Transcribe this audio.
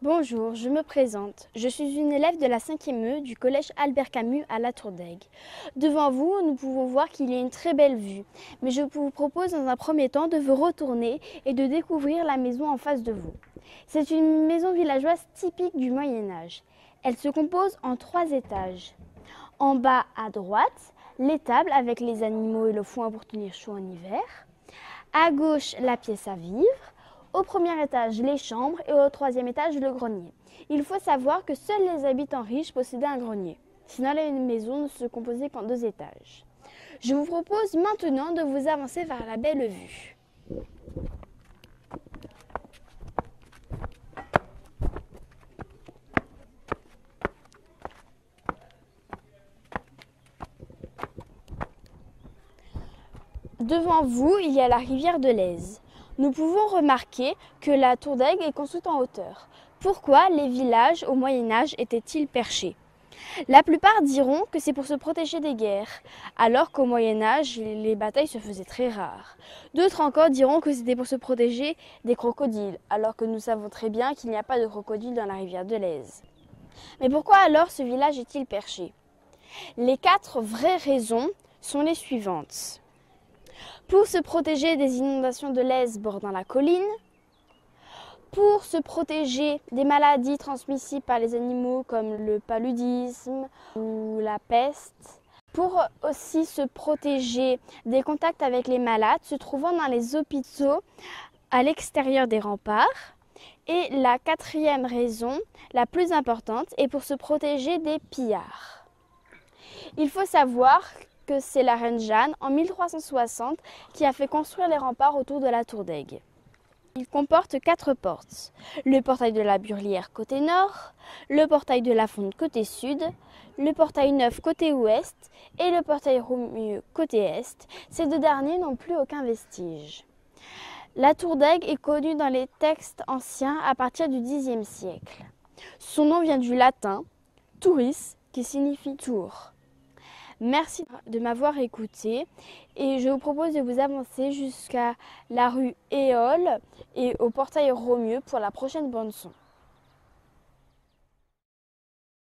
Bonjour, je me présente. Je suis une élève de la 5e E du collège Albert Camus à La Tour-d'Aigle. Devant vous, nous pouvons voir qu'il y a une très belle vue. Mais je vous propose dans un premier temps de vous retourner et de découvrir la maison en face de vous. C'est une maison villageoise typique du Moyen-Âge. Elle se compose en 3 étages. En bas à droite, l'étable avec les animaux et le foin pour tenir chaud en hiver. À gauche, la pièce à vivre. Au premier étage, les chambres et au 3e étage, le grenier. Il faut savoir que seuls les habitants riches possédaient un grenier. Sinon, la maison ne se composait qu'en 2 étages. Je vous propose maintenant de vous avancer vers la belle vue. Devant vous, il y a la rivière de l'Aise. Nous pouvons remarquer que la Tour-d'Aigle est construite en hauteur. Pourquoi les villages au Moyen-Âge étaient-ils perchés? La plupart diront que c'est pour se protéger des guerres, alors qu'au Moyen-Âge, les batailles se faisaient très rares. D'autres encore diront que c'était pour se protéger des crocodiles, alors que nous savons très bien qu'il n'y a pas de crocodiles dans la rivière de l'Aise. Mais pourquoi alors ce village est-il perché? Les 4 vraies raisons sont les suivantes. Pour se protéger des inondations de l'Aise bordant la colline, pour se protéger des maladies transmissibles par les animaux comme le paludisme ou la peste, pour aussi se protéger des contacts avec les malades se trouvant dans les hôpitaux à l'extérieur des remparts. Et la 4e raison, la plus importante, est pour se protéger des pillards. Il faut savoir que c'est la reine Jeanne, en 1360, qui a fait construire les remparts autour de la Tour-d'Aigle. Il comporte 4 portes. Le portail de la Burlière côté nord, le portail de la Fonte côté sud, le portail neuf côté ouest et le portail Romieux côté est. Ces 2 derniers n'ont plus aucun vestige. La Tour-d'Aigle est connue dans les textes anciens à partir du Xe siècle. Son nom vient du latin « touris » qui signifie tour. Merci de m'avoir écouté et je vous propose de vous avancer jusqu'à la rue Éole et au portail Romieux pour la prochaine bande son.